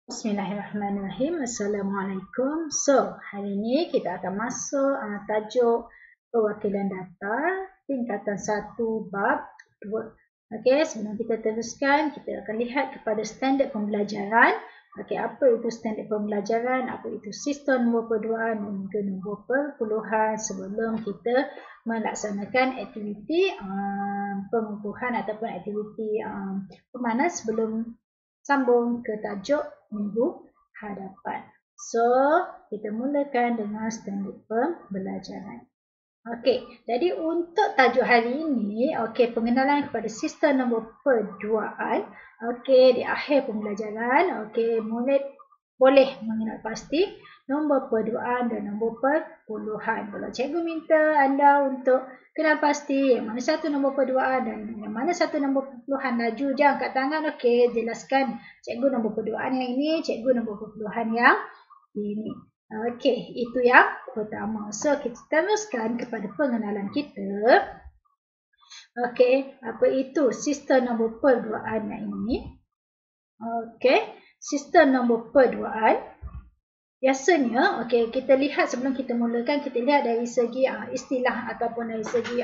Bismillahirrahmanirrahim. Assalamualaikum. So, hari ini kita akan masuk tajuk perwakilan data tingkatan 1 bab 2. Okey, sebelum kita teruskan, kita akan lihat kepada standard pembelajaran. Okey, apa itu standard pembelajaran, apa itu sistem nombor perduaan dan juga nombor perpuluhan sebelum kita melaksanakan aktiviti pengukuhan ataupun aktiviti pemanas sebelum sambung ke tajuk minggu hadapan. So, kita mulakan dengan standard pembelajaran. Okey, jadi untuk tajuk hari ini, okey, pengenalan kepada sistem nombor perduaan. Okey, di akhir pembelajaran, okey, murid boleh mengenal pasti nombor perduaan dan nombor perpuluhan. Kalau cikgu minta anda untuk kenal pasti yang mana satu nombor perduaan dan yang mana satu nombor perpuluhan, laju je angkat tangan. Okey, jelaskan cikgu nombor perduaan yang ini, cikgu nombor perpuluhan yang ini. Okey, itu yang pertama. So, kita teruskan kepada pengenalan kita. Okey, apa itu sistem nombor perduaan yang ini? Okey, sistem nombor perduaan. Biasanya, okey, kita lihat sebelum kita mulakan, kita lihat dari segi istilah ataupun dari segi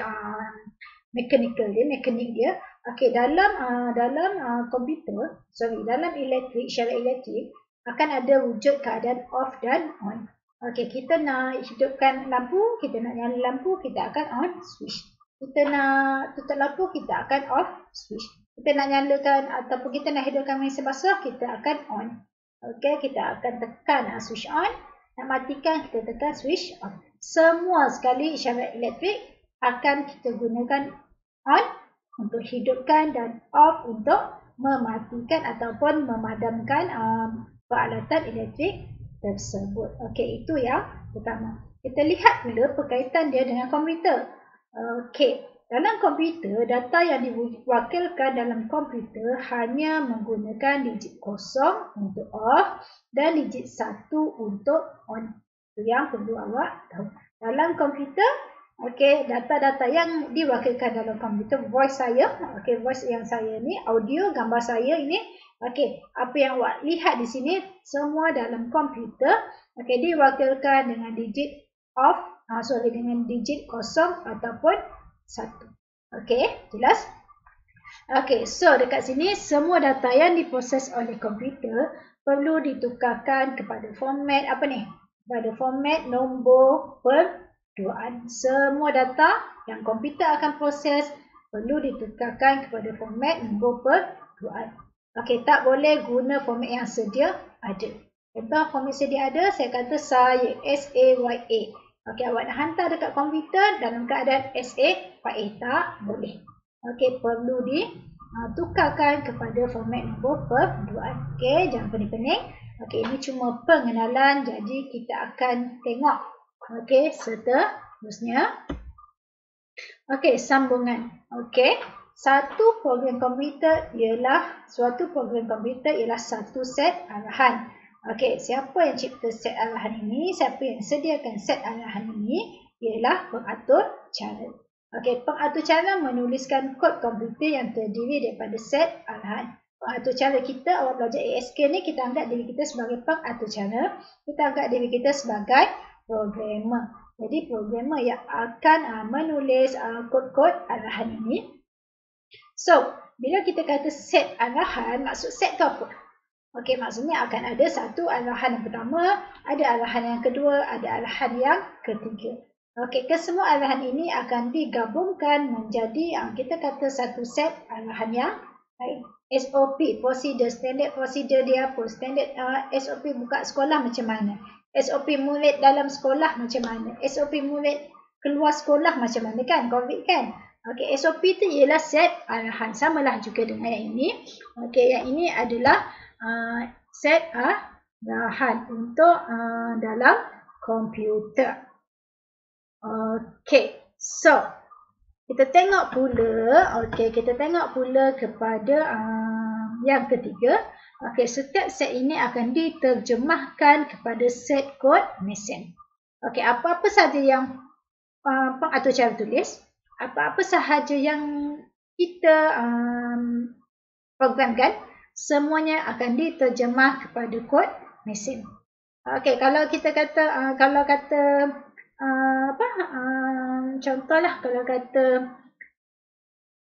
mekanikal dia, mekanik dia. Okey, dalam komputer, dalam elektrik, syarat elektrik, akan ada wujud keadaan off dan on. Okey, kita nak hidupkan lampu, kita nak nyala lampu, kita akan on switch. Kita nak tutup lampu, kita akan off switch. Kita nak nyalakan ataupun kita nak hidupkan mesin basah, kita akan on. Okey, kita akan tekan switch on. Nak matikan, kita tekan switch off. Semua sekali isyarat elektrik akan kita gunakan on untuk hidupkan dan off untuk mematikan ataupun memadamkan peralatan elektrik tersebut. Okey, itu yang pertama. Kita lihat pula berkaitan dia dengan komputer. Okey, dalam komputer, data yang diwakilkan dalam komputer hanya menggunakan digit 0 untuk off dan digit 1 untuk on. Itu yang perlu awak tahu. Dalam komputer, okey, data-data yang diwakilkan dalam komputer, voice saya, okey, voice yang saya ni, audio, gambar saya ini, okey, apa yang awak lihat di sini semua dalam komputer, okey, diwakilkan dengan digit off, dengan digit 0 ataupun 1. Okey, jelas? Okey, so dekat sini semua data yang diproses oleh komputer perlu ditukarkan kepada format apa ni? Pada format nombor perduaan. Semua data yang komputer akan proses perlu ditukarkan kepada format nombor perduaan. Okey, tak boleh guna format yang sedia ada. Contoh format sedia ada, saya kata saya, S-A-Y-A. Okey, awak nak hantar dekat komputer dalam keadaan S-A-Y-A, tak boleh. Okey, perlu ditukarkan kepada format nombor perduaan. Okey, jangan pening-pening. Okey, ini cuma pengenalan, jadi kita akan tengok. Okey, seterusnya. Okey, sambungan. Okey, suatu program komputer ialah satu set arahan. Okey, siapa yang cipta set arahan ini? Siapa yang sediakan set arahan ini? Ialah pengatur cara. Okey, pengatur cara menuliskan kod komputer yang terdiri daripada set arahan. Pengatur cara kita, awak belajar ASK ni, kita anggap diri kita sebagai pengatur cara. Kita anggap diri kita sebagai programmer. Jadi, programmer yang akan menulis kod-kod arahan ini. So, bila kita kata set arahan, maksud set tu apa? Okey, maksudnya akan ada satu arahan yang pertama, ada arahan yang kedua, ada arahan yang ketiga. Okey, kesemua arahan ini akan digabungkan menjadi kita kata satu set arahan yang lain. SOP, prosedur, standard prosedur dia apa? Standard SOP buka sekolah macam mana? SOP murid dalam sekolah macam mana? SOP murid keluar sekolah macam mana kan? COVID kan? Okey, SOP tu ialah set arahan. Samalah juga dengan yang ini. Okey, yang ini adalah set arahan untuk dalam komputer. Okey, so kita tengok pula kepada yang ketiga. Okey, setiap set ini akan diterjemahkan kepada set kod mesin. Okey, apa-apa sahaja yang pengatur cara tulis, apa-apa sahaja yang kita programkan, semuanya akan diterjemah kepada kod mesin. Okey, kalau kita kata contohlah kalau kata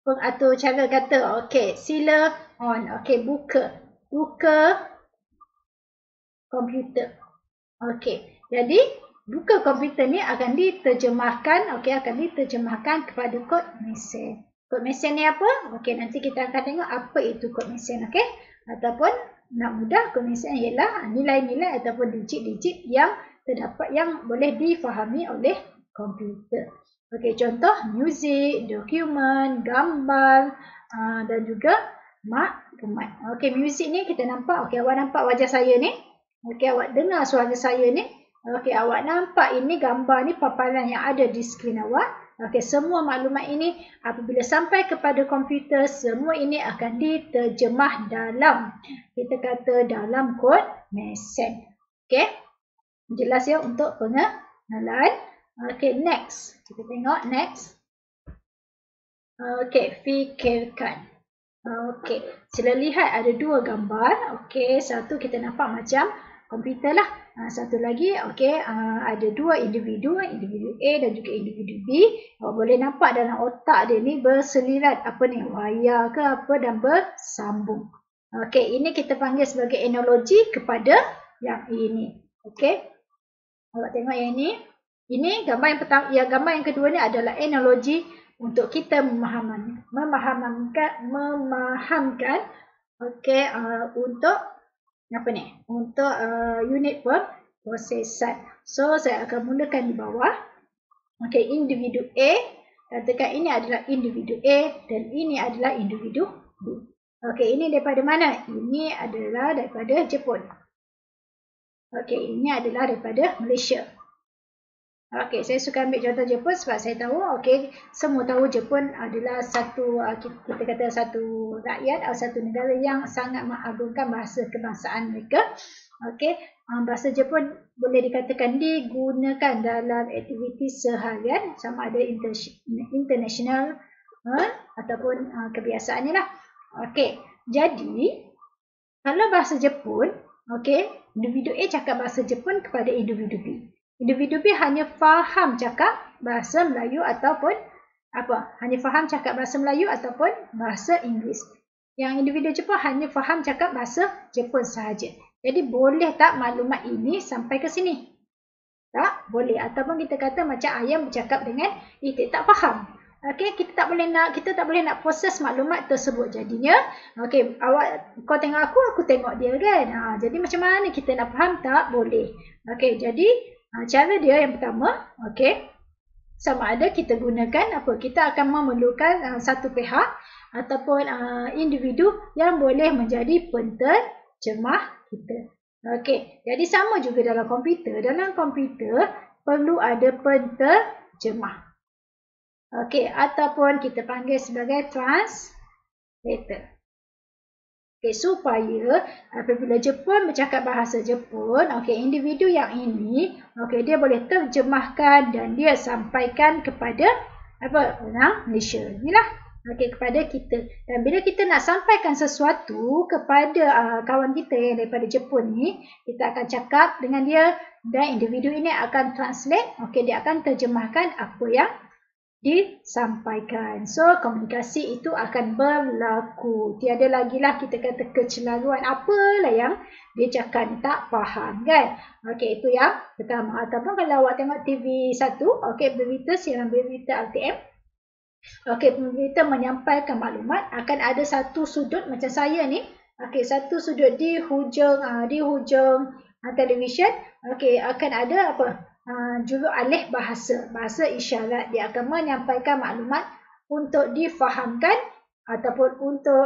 pengatur cara kata, okey, sila on, okey, buka komputer. Okey, jadi buka komputer ni akan diterjemahkan, okey, akan diterjemahkan kepada kod mesin. Kod mesin ni apa? Okey, nanti kita akan tengok apa itu kod mesin, okey? Ataupun nak mudah, kod mesin ialah nilai-nilai ataupun digit-digit yang terdapat yang boleh difahami oleh komputer. Okey, contoh muzik, dokumen, gambar dan juga maklumat. Okey, muzik ni kita nampak, okey, awak nampak wajah saya ni? Okey, awak dengar suara saya ni? Okey, awak nampak ini gambar ni, paparan yang ada di skrin awak. Okey, semua maklumat ini apabila sampai kepada komputer, semua ini akan diterjemah dalam, kita kata dalam kod mesin. Okey, jelas ya untuk pengenalan. Okey, next. Kita tengok next. Okey, fikirkan. Okey, sila lihat ada dua gambar. Okey, satu kita nampak macam komputer lah. Satu lagi, okey, ada dua individu A dan juga individu B. Awak boleh nampak dalam otak dia ni berselirat apa ni, wayar ke apa dan bersambung. Okey, ini kita panggil sebagai analogi kepada yang ini. Okey, awak tengok yang ini. Ini gambar yang pertama, gambar yang kedua ni adalah analogi untuk kita memahamkan, okey, untuk apa ni? Untuk unit prosesan. So saya akan mulakan di bawah. Okey, individu A, katakan ini adalah individu A dan ini adalah individu B. Okey, ini daripada mana? Ini adalah daripada Jepun. Okey, ini adalah daripada Malaysia. Okey, saya suka ambil contoh Jepun sebab saya tahu, okey, semua tahu Jepun adalah satu, kita kata satu rakyat atau satu negara yang sangat mengagungkan bahasa kebangsaan mereka. Okey, bahasa Jepun boleh dikatakan digunakan dalam aktiviti seharian, sama ada international ataupun kebiasaannya lah. Okey, jadi kalau bahasa Jepun, okey, individu A cakap bahasa Jepun kepada individu B. Individu B hanya faham cakap bahasa Melayu ataupun apa? Hanya faham cakap bahasa Melayu ataupun bahasa Inggeris. Yang individu Jepun hanya faham cakap bahasa Jepun sahaja. Jadi boleh tak maklumat ini sampai ke sini? Tak boleh. Ataupun kita kata macam ayam bercakap dengan itik, tak faham. Okey, kita tak boleh nak proses maklumat tersebut. Jadinya, okey, kau tengok aku tengok dia kan. Jadi macam mana kita nak faham? Tak boleh. Okey, jadi cara dia yang pertama, okey, sama ada kita gunakan apa? Kita akan memerlukan satu pihak ataupun individu yang boleh menjadi penterjemah kita. Okey, jadi sama juga dalam komputer. Dalam komputer perlu ada penterjemah. Okey, ataupun kita panggil sebagai translator. Okay, supaya apabila Jepun bercakap bahasa Jepun, okay, individu yang ini, okay, dia boleh terjemahkan dan dia sampaikan kepada orang Malaysia. Inilah, okay, kepada kita. Dan bila kita nak sampaikan sesuatu kepada kawan kita yang daripada Jepun ni, kita akan cakap dengan dia dan individu ini akan translate, okay, dia akan terjemahkan apa yang disampaikan. So, komunikasi itu akan berlaku. Tiada lagi lah kita kata kecelaruan apalah yang dia cakap tak faham kan. Okey, itu yang pertama. Ataupun kalau awak tengok TV1, okey, berita, siaran berita RTM. Okey, berita menyampaikan maklumat, akan ada satu sudut macam saya ni. Okey, satu sudut di hujung televisyen. Okey, akan ada apa? Juruk alih bahasa isyarat. Dia akan menyampaikan maklumat untuk difahamkan ataupun untuk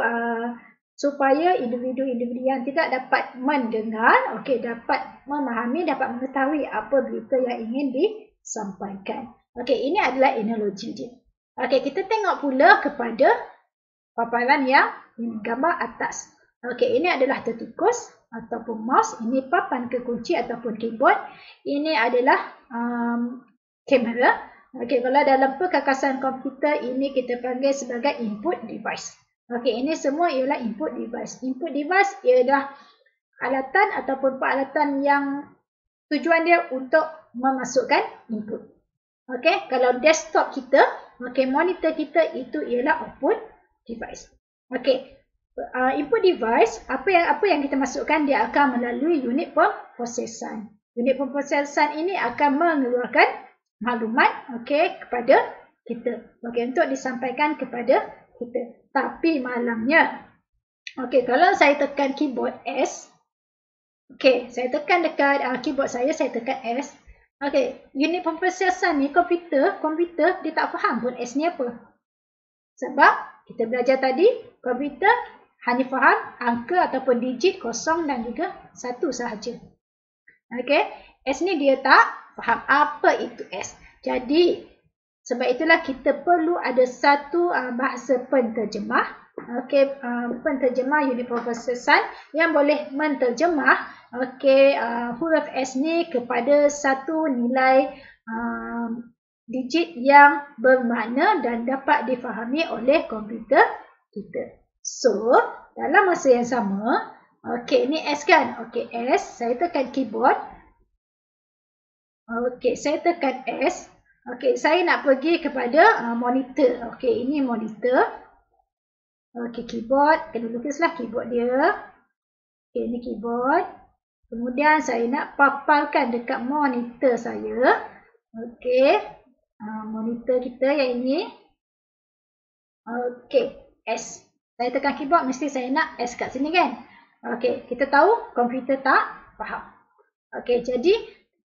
supaya individu-individu yang tidak dapat mendengar, okey, dapat memahami, dapat mengetahui apa berita yang ingin disampaikan. Okey, ini adalah analogi dia. Okey, kita tengok pula kepada paparan yang ini, gambar atas. Okey, ini adalah tertikus ataupun mouse. Ini papan kekunci ataupun keyboard. Ini adalah kamera. Okey, kalau dalam perkakasan komputer ini kita panggil sebagai input device. Okey, ini semua ialah input device. Input device ialah alatan ataupun peralatan yang tujuan dia untuk memasukkan input. Okey, kalau desktop kita, okey, monitor kita itu ialah output device. Okey, input device, apa yang kita masukkan, dia akan melalui unit pemprosesan. Unit pemprosesan ini akan mengeluarkan maklumat, okey, kepada kita. Okey, untuk disampaikan kepada kita. Tapi malangnya, okey, kalau saya tekan keyboard S, okey, saya tekan dekat keyboard saya tekan S. Okey, unit pemprosesan ni komputer dia tak faham pun S ni apa. Sebab kita belajar tadi, komputer hanya faham angka ataupun digit 0 dan juga 1 sahaja. Okey, S ni dia tak faham apa itu S. Jadi, sebab itulah kita perlu ada satu bahasa penterjemah. Okey, penterjemah unit pemprosesan yang boleh menterjemah huruf S ni kepada satu nilai digit yang bermakna dan dapat difahami oleh komputer kita. So, dalam masa yang sama, okey, ni S kan? Okey, S, saya tekan keyboard. Okey, saya tekan S. Okey, saya nak pergi kepada monitor. Okey, ini monitor. Okey, keyboard. Kena lukislah keyboard dia. Okey, ini keyboard. Kemudian saya nak paparkan dekat monitor saya. Okey, monitor kita yang ini. Okey, S. Saya tekan keyboard, mesti saya nak S kat sini kan? Okey, kita tahu komputer tak faham. Okey, jadi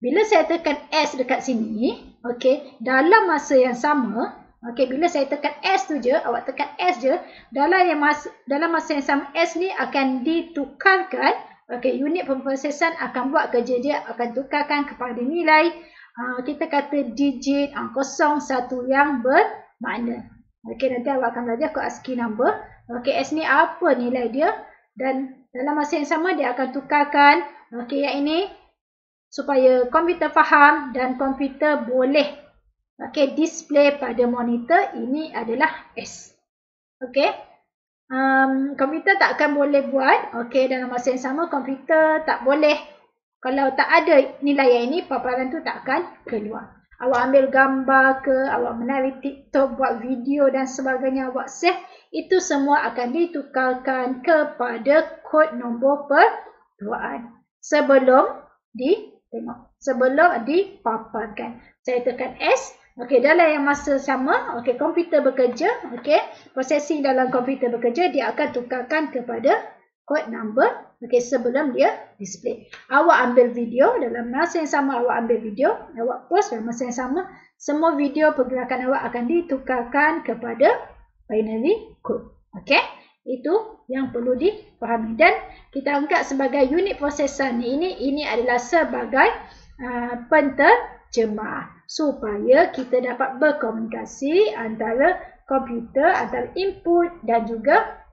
bila saya tekan S dekat sini, okey, dalam masa yang sama, okey, bila saya tekan S tu je, awak tekan S je, dalam masa yang sama S ni akan ditukarkan, okey, unit pemprosesan akan buat kerja dia, akan tukarkan kepada nilai, kita kata digit 0, 1 yang bermakna. Okey, nanti awak akan belajar kod ASCII number. Okey, S ni apa nilai dia, dan dalam masa yang sama dia akan tukarkan, okey, yang ini, supaya komputer faham dan komputer boleh display pada monitor, ini adalah S. Okey. Komputer tak akan boleh buat, okey, dalam masa yang sama komputer tak boleh, kalau tak ada nilai yang ini, paparan tu tak akan keluar. Awak ambil gambar ke, awak menarik TikTok, buat video dan sebagainya, awak save, itu semua akan ditukarkan kepada kod nombor pertuaan sebelum dipaparkan. Saya tekan S. Okey, dalam yang masa sama, okey, komputer bekerja, okey, prosesing dalam komputer bekerja, dia akan tukarkan kepada kod number, okey, sebelum dia display. Awak ambil video, dalam masa yang sama awak ambil video, awak post dalam masa yang sama, semua video pergerakan awak akan ditukarkan kepada binary code. Okey, itu yang perlu dipahami, dan kita anggap sebagai unit prosesan ini adalah sebagai penterjemah supaya kita dapat berkomunikasi antara komputer, antara input dan juga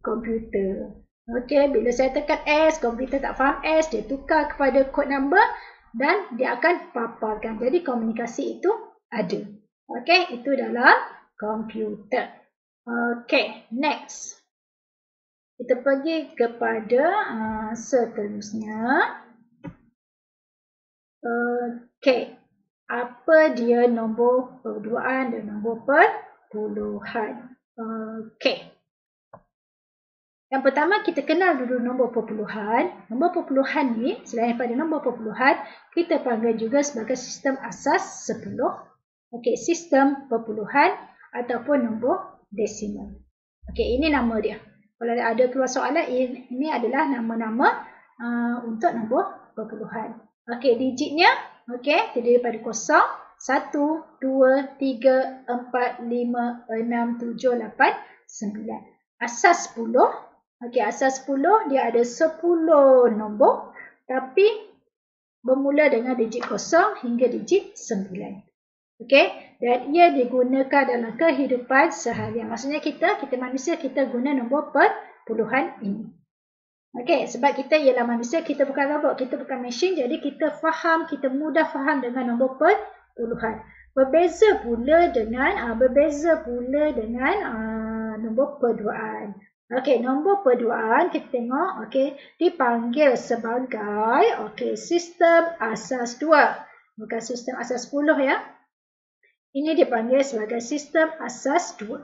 komputer. Okey, bila saya tekan S, komputer tak faham S, dia tukar kepada code number dan dia akan paparkan. Jadi komunikasi itu ada. Okey, itu dalam komputer. Okey, next. Kita pergi kepada seterusnya. Okey, apa dia nombor perduaan dan nombor perpuluhan? Okey. Yang pertama, kita kenal dulu nombor perpuluhan. Nombor perpuluhan ni, selain daripada nombor perpuluhan, kita panggil juga sebagai sistem asas 10. Okey, sistem perpuluhan ataupun nombor desimal. Okey, ini nama dia. Kalau ada keluar soalan, ini adalah nama-nama untuk nombor perpuluhan. Okey, digitnya, okey, terdiri daripada 0, 1, 2, 3, 4, 5, 6, 7, 8, 9. Asas 10. Okey, asas 10 dia ada 10 nombor tapi bermula dengan digit 0 hingga digit 9. Okey, dan ia digunakan dalam kehidupan seharian. Maksudnya kita manusia, kita guna nombor perpuluhan ini. Okey, sebab kita ialah manusia, kita bukan robot, kita bukan mesin, jadi kita mudah faham dengan nombor perpuluhan. Berbeza pula dengan nombor perduaan. Okey, nombor perduaan kita tengok, okey, dipanggil sebagai sistem asas 2. Bukan sistem asas 10 ya. Ini dipanggil sebagai sistem asas 2.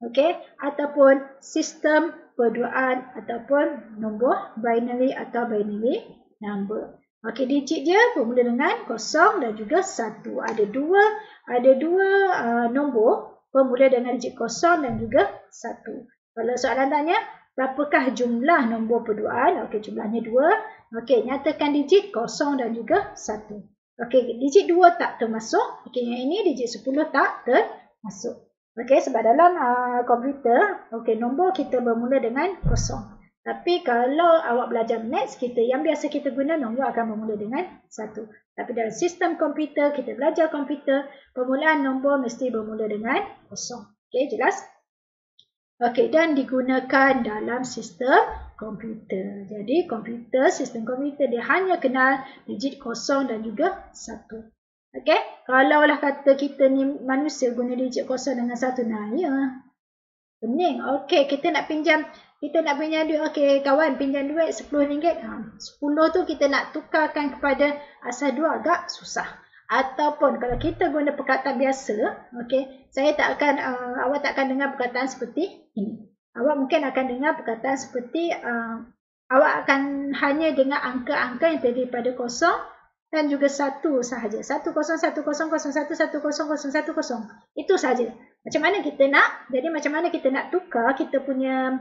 Okey, ataupun sistem perduaan ataupun nombor binary atau binary number. Okey, digit dia bermula dengan 0 dan juga 1. Ada dua nombor bermula dengan digit 0 dan juga 1. Kalau soalan tanya, berapakah jumlah nombor perduaan? Okey, jumlahnya 2. Okey, nyatakan digit 0 dan juga 1. Okey, digit 2 tak termasuk. Okey, yang ini digit 10 tak termasuk. Okey, sebab dalam komputer, okey, nombor kita bermula dengan 0. Tapi kalau awak belajar maths, yang biasa kita guna nombor akan bermula dengan 1. Tapi dalam sistem komputer, kita belajar komputer, permulaan nombor mesti bermula dengan 0. Okey, jelas? Okey, dan digunakan dalam sistem komputer. Jadi sistem komputer dia hanya kenal digit 0 dan juga 1. Okey, kalaulah kata kita ni manusia guna digit 0 dengan 1, nah ya. Pening. Okey, kita nak pinjam duit. Okey, kawan pinjam duit RM10. 10 tu kita nak tukarkan kepada asas 2 agak susah. Ataupun kalau kita guna perkataan biasa, okey, awak tak akan dengar perkataan seperti ini. Awak mungkin akan dengar perkataan seperti awak akan hanya dengar angka-angka yang terdiri pada 0 dan juga 1 sahaja. 1010 11101010. Itu sahaja. Macam mana kita nak tukar kita punya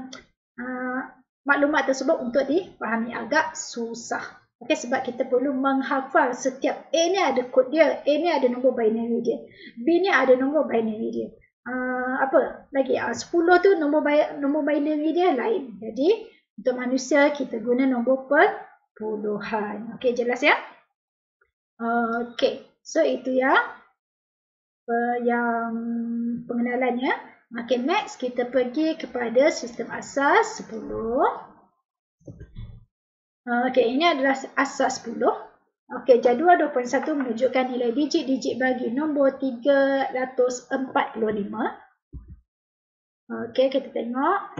maklumat tersebut untuk dipahami? Agak susah. Okey, sebab kita perlu menghafal setiap A ni ada kod dia, A ni ada nombor binary dia, B ni ada nombor binary dia. Apa lagi? 10 tu nombor binary dia lain. Jadi untuk manusia kita guna nombor perpuluhan. Okey, jelas ya? Okey, so itu ya yang pengenalannya. Makin next kita pergi kepada sistem asas 10. Okey, ini adalah asas 10. Okey, jadual 2.1 menunjukkan nilai digit-digit bagi nombor 345. Okey, kita tengok.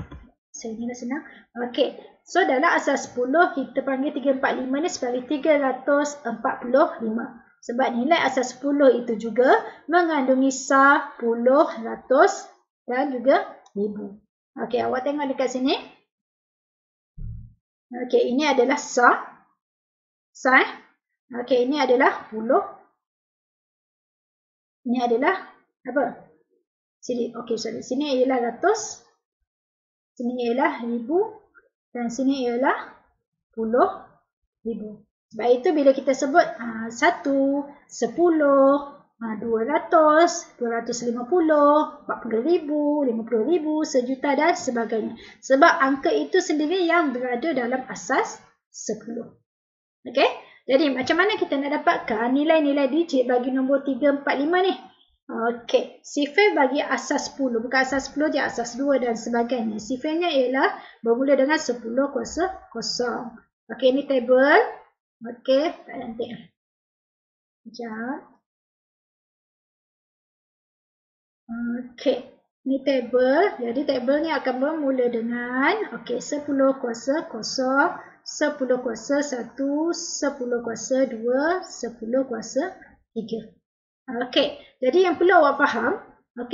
Ini dah senang. Okey, so dalam asas 10 kita panggil 345 ni sebagai 345. Sebab nilai asas 10 itu juga mengandungi sah, puluh, ratus dan juga ribu. Okey, awak tengok dekat sini. Okey, ini adalah sah. Okey, ini adalah puluh. Ini adalah apa? Sini, okey, sorry. Sini ialah ratus. Sini ialah ribu. Dan sini ialah puluh ribu. Sebab itu bila kita sebut 1, 10, 200, 250, 40,000, 50,000, sejuta dan sebagainya. Sebab angka itu sendiri yang berada dalam asas 10. Okey? Jadi macam mana kita nak dapatkan nilai-nilai digit bagi nombor 345 ni? Okey, sifar bagi asas 10, bukan asas 10 je, asas 2 dan sebagainya. Sifarnya ialah bermula dengan 10 kuasa 0. Okey, ini table. Okey, tak nanti. Sekejap. Okey, ini table. Jadi table ni akan bermula dengan 10 kuasa 0, 10 kuasa 1, 10 kuasa 2, 10 kuasa 3. Okey, jadi yang perlu awak faham, 10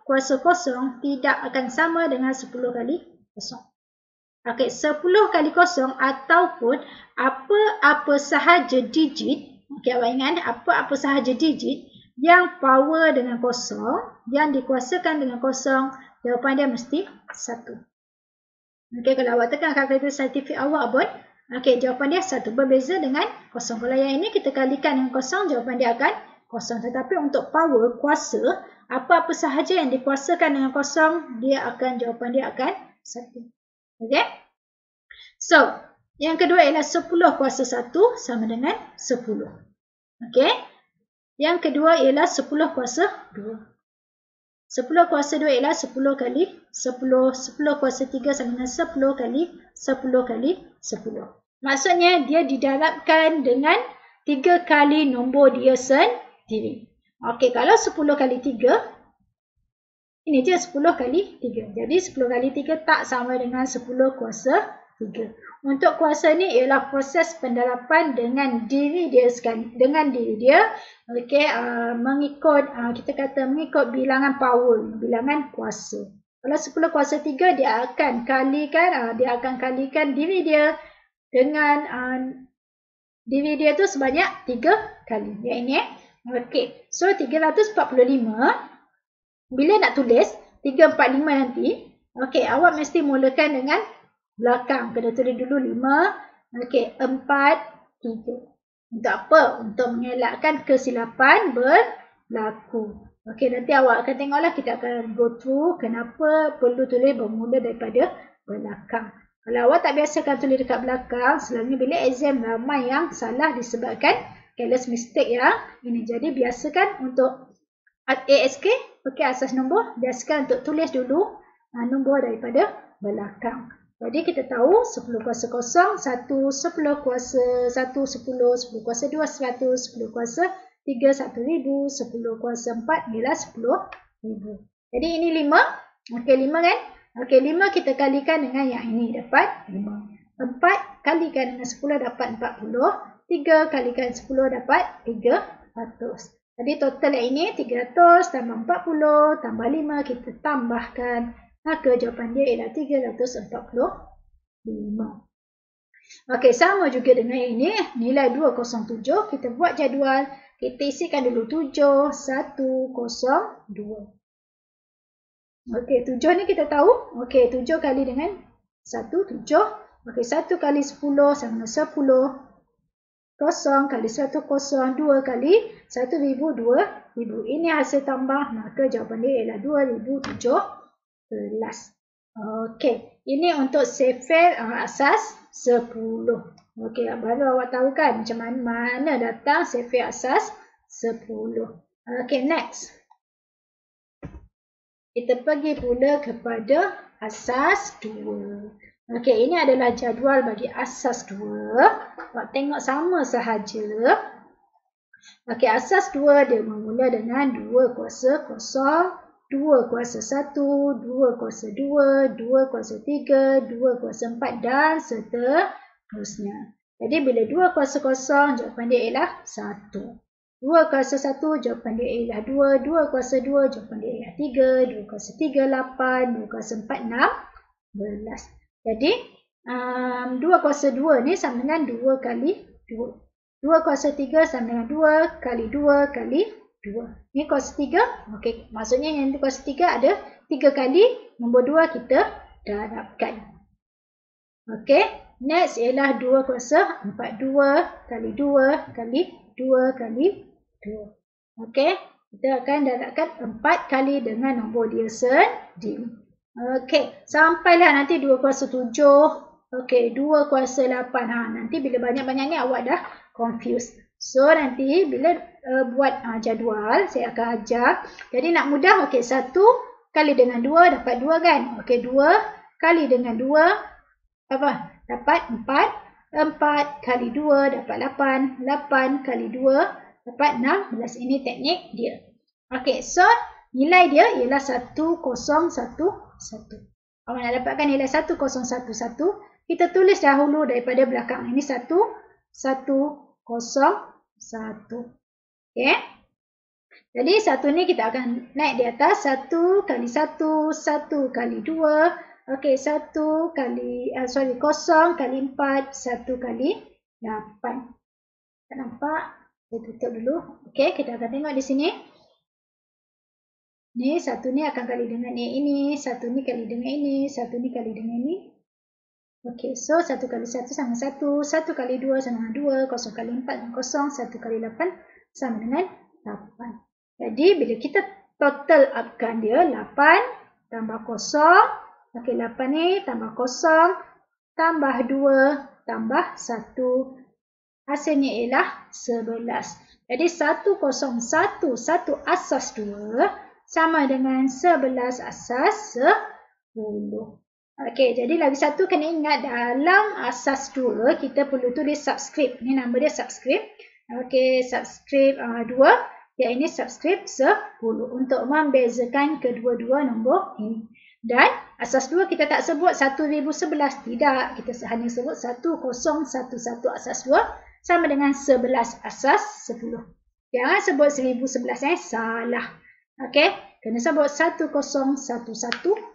kuasa 0 tidak akan sama dengan 10 kali 0. Okey, 10 kali 0 ataupun apa-apa sahaja digit, awak ingat apa-apa sahaja digit yang power dengan 0, yang dikuasakan dengan 0, jawapan dia mesti 1. Okey, kalau awak tekan kalkulator saintifik awak pun, jawapan dia 1, berbeza dengan 0. Kalau yang ini kita kalikan dengan 0, jawapan dia akan 0. Tetapi untuk power, kuasa, apa-apa sahaja yang dikuasakan dengan 0, jawapan dia akan 1. Okey? So, yang kedua ialah 10 kuasa 1 sama dengan 10. Okey? Yang kedua ialah 10 kuasa 2. 10 kuasa 2 ialah 10 kali 10. 10 kuasa 3 sama dengan 10 kali 10 kali 10. Maksudnya dia didarabkan dengan 3 kali nombor dia sendiri. Okey, kalau 10 kali 3, Ini je 10 kali 3. Jadi 10 kali 3 tak sama dengan 10 kuasa 3. Untuk kuasa ni ialah proses pendalapan dengan diri dia sekali. Dengan diri dia. Okey, mengikut, kita kata mengikut bilangan power. Bilangan kuasa. Kalau 10 kuasa 3 dia akan kalikan diri dia dengan diri dia tu sebanyak 3 kali. Yang ini. Okey. So 345. Bila nak tulis 345 nanti, okey, awak mesti mulakan dengan belakang. Kena tulis dulu 5, okey, 4, 3. Untuk apa? Untuk mengelakkan kesilapan berlaku. Okey, nanti awak akan tengoklah, kita akan go through kenapa perlu tulis bermula daripada belakang. Kalau awak tak biasakan tulis dekat belakang, selalunya bila exam ramai yang salah disebabkan careless mistake yang ini. Jadi biasakan untuk ASK, okey, asas nombor, biasakan untuk tulis dulu nombor daripada belakang. Jadi kita tahu 10 kuasa 0, 1, 10 kuasa 1, 10, 10 kuasa 2, 100, 10 kuasa 3, 1000, 10 kuasa 4 ialah 10,000. Jadi ini 5, okey 5 kan? Okey 5 kita kalikan dengan yang ini dapat 5. 4 kalikan dengan 10 dapat 40, 3 kalikan 10 dapat 300. Jadi total yang ini 300 tambah 40 tambah 5 kita tambahkan. Maka jawapan dia ialah 345. Okey, sama juga dengan ini. Nilai 207. Kita buat jadual. Kita isikan dulu 7, 1, 0, 2. Okey, 7 ni kita tahu. Okey, 7 kali dengan 1, 7. Okey, 1 kali 10 sama dengan 10. 0 kali 1, 0. 2 kali 1,000, 2,000. Ini hasil tambah, maka jawapan dia ialah 2017. Okey, ini untuk Sheffield asas 10. Okey, baru awak tahu kan macam mana datang Sheffield asas 10. Okey, next. Kita pergi pula kepada asas 2. Okey, ini adalah jadual bagi asas 2. Awak tengok sama sahaja. Okey, asas 2 dia bermula dengan 2 kuasa 0, 2 kuasa 1, 2 kuasa 2, 2 kuasa 3, 2 kuasa 4 dan seterusnya. Jadi bila 2 kuasa 0, jawapan dia ialah 1. 2 kuasa 1, jawapan dia ialah 2. 2 kuasa 2, jawapan dia ialah 3. 2 kuasa 3, 8. 2 kuasa 4, 16. Jadi, 2 kuasa 2 ni sama dengan 2 kali 2. 2 kuasa 3 sama dengan 2 kali 2 kali 2. Ni kuasa 3. Okey, maksudnya yang kuasa 3 ada 3 kali. Nombor 2 kita darabkan. Okey, next ialah 2 kuasa 4. 2 kali 2 kali 2 kali 2. Okey, kita akan darabkan 4 kali dengan nombor dia sendiri. Okey, sampailah nanti 2 kuasa 7. Okey, 2 kuasa 8. Nanti bila banyak-banyak ni awak dah confused. So, nanti bila buat jadual, saya akan ajar. Jadi, nak mudah, okey, 1 kali dengan 2 dapat 2 kan? Okey, 2 kali dengan 2, apa? Dapat 4. 4 kali 2 dapat 8. 8 kali 2 dapat 16. Ini teknik dia. Okey, so nilai dia ialah 1011. Awak nak dapatkan nilai 1011, kita tulis dahulu daripada belakang. Ini 1101. Okey. Jadi 1 ni kita akan naik di atas. 1 kali 1, 1 kali 2. Okey, 1 kali 0 kali 4, 1 kali 8. Tak nampak? Saya tutup dulu. Okey, kita akan tengok di sini. Ni 1 ni akan kali dengan ini, 1 ni kali dengan ini, 1 ni kali dengan ini. Okey, so 1 kali 1 sama 1, 1 kali 2 sama dengan 2, 0 kali 4 sama 0, 1 kali 8 sama dengan 8. Jadi bila kita total upkan dia, 8 tambah 0, okey 8 ni tambah 0, tambah 2, tambah 1, hasilnya ialah 11. Jadi 1011 asas 2 sama dengan 11 asas 10. Okey, jadi lagi satu kena ingat dalam asas 2 kita perlu tulis subscript. Ini nama dia subscript. Okey, subscript 2. Ya, ini subskrip 10 untuk membezakan kedua-dua nombor ini. Dan asas 2 kita tak sebut 1011. Tidak. Kita hanya sebut 1011 asas 2 sama dengan 11 asas 10. Jangan sebut 1011. Salah. Okey. Kena sebut 1011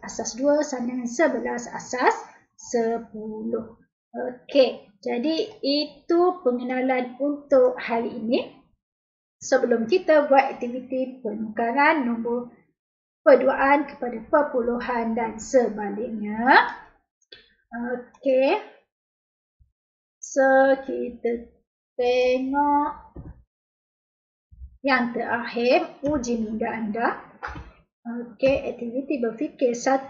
asas 2 sama dengan 11 asas 10. Okey. Jadi itu pengenalan untuk hari ini. Sebelum kita buat aktiviti penukaran nombor perduaan kepada perpuluhan dan sebaliknya. Okey. So, kita tengok yang terakhir, uji minda anda. Okey, aktiviti berfikir 1.2.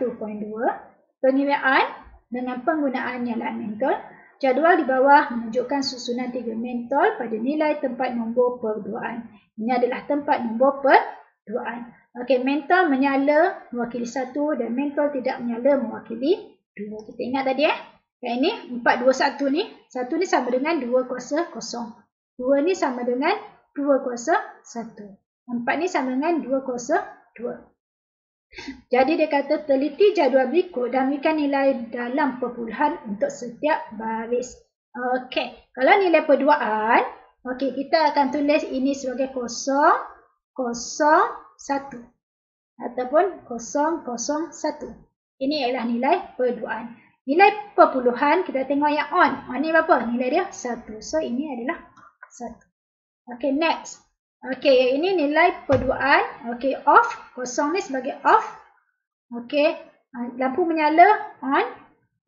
Pengiraan dengan penggunaan nyalaan mentol. Jadual di bawah menunjukkan susunan 3 mentol pada nilai tempat nombor perduaan. Ini adalah tempat nombor perduaan. Okey, mentol menyala mewakili 1 dan mentol tidak menyala mewakili 2. Kita ingat tadi yang ini 4, 2, 1 ni. 1 ni sama dengan 2 kuasa 0. 2 ni sama dengan 2 kuasa 1. 4 ni sama dengan 2 kuasa 2. Jadi dia kata teliti jadual berikut dan berikan nilai dalam perpuluhan untuk setiap baris. Okey, kalau nilai perduaan, okey, kita akan tulis ini sebagai 0, 0, 1 ataupun 0, 0, 1. Ini adalah nilai perduaan. Nilai perpuluhan kita tengok yang on. On ni berapa? Nilai dia 1. So ini adalah 1. Okey, next. Okey, yang ini nilai perduaan. Okey, off. Kosong ni sebagai off. Okey, lampu menyala, on.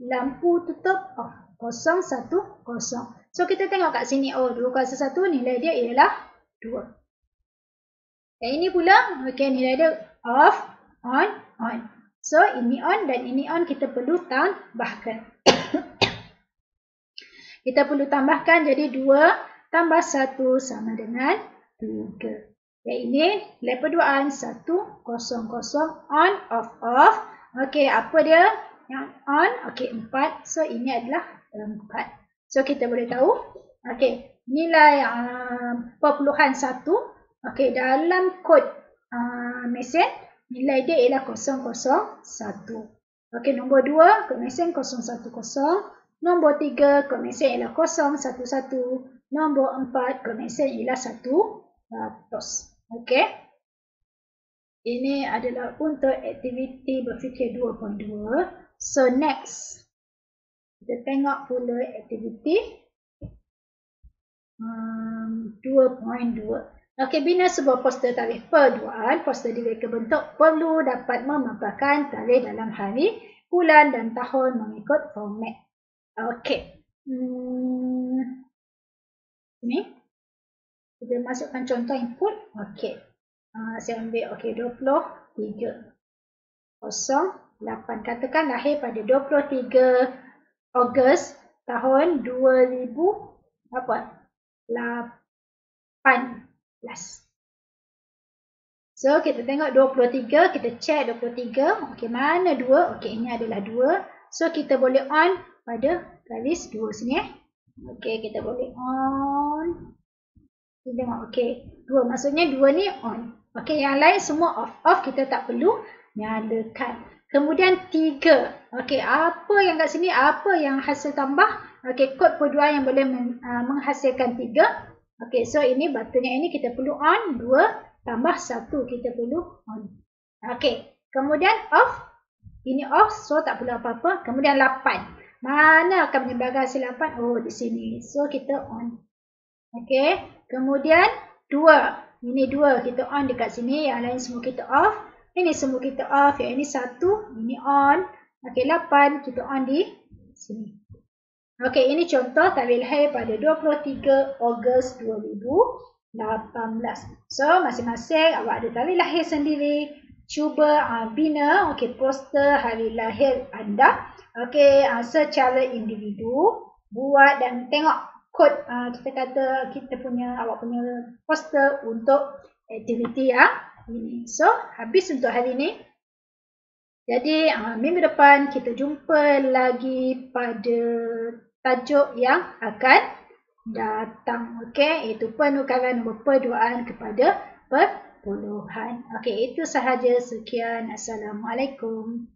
Lampu tutup, off. 0, 1, 0. So, kita tengok kat sini. Oh, 2 kuasa 1 nilai dia ialah 2. Yang ini pula, okey, nilai dia off, on, on. So, ini on dan ini on kita perlu tambahkan. Kita perlu tambahkan jadi 2 tambah 1 sama dengan 3. Yang ini nilai perduaan 1, 0, 0, on, off, off. Okey, apa dia yang on? Okey, 4. So, ini adalah 4. So, kita boleh tahu. Okey, nilai perpuluhan 1. Okey, dalam kod mesin, nilai dia ialah 001. Okey, nombor 2, kod mesin 010. Nombor 3, kod mesin ialah 011. Nombor 4, kod mesin ialah 100. Okey. Ini adalah untuk aktiviti berfikir 2.2. So, next. Kita tengok pula aktiviti 2.2. Okey, bina sebuah poster tarikh perduaan. Poster direka bentuk perlu dapat memaparkan tarikh dalam hari, bulan dan tahun mengikut format. Okey. Ini. Kita masukkan contoh input. Okey. Saya ambil 23. 08. Katakan lahir pada 23 Ogos tahun 2018. So, kita tengok 23. Kita check 23. Okey, mana 2? Okey, ini adalah 2. So, kita boleh on pada garis 2 sini. Okey, kita boleh on. Kita tengok, okey, 2. Maksudnya 2 ni on. Okey, yang lain semua off. Off kita tak perlu nyalakan. Kemudian 3. Okey, apa yang kat sini? Apa yang hasil tambah? Okey, kod perduaan yang boleh menghasilkan 3. Okey, so ini buttonnya ini kita perlu on. 2 tambah 1 kita perlu on. Okey, kemudian off. Ini off, so tak perlu apa-apa. Kemudian 8. Mana akan menyebarkan hasil 8? Oh, di sini. So, kita on. Okey, kemudian 2. Ini 2 kita on dekat sini, yang lain semua kita off. Ini semua kita off, yang ini 1, ini on. Okey, 8 kita on di sini. Okey, ini contoh tarikh lahir pada 23 Ogos 2018. So, masing-masing awak ada tarikh lahir sendiri. Cuba bina poster hari lahir anda. Okey, secara individu buat dan tengok kod kita kata awak punya poster untuk aktiviti yang ini. So, habis untuk hari ini. Jadi, minggu depan kita jumpa lagi pada tajuk yang akan datang. Okey, iaitu penukaran nombor perduaan kepada perpuluhan. Okey, itu sahaja. Sekian. Assalamualaikum.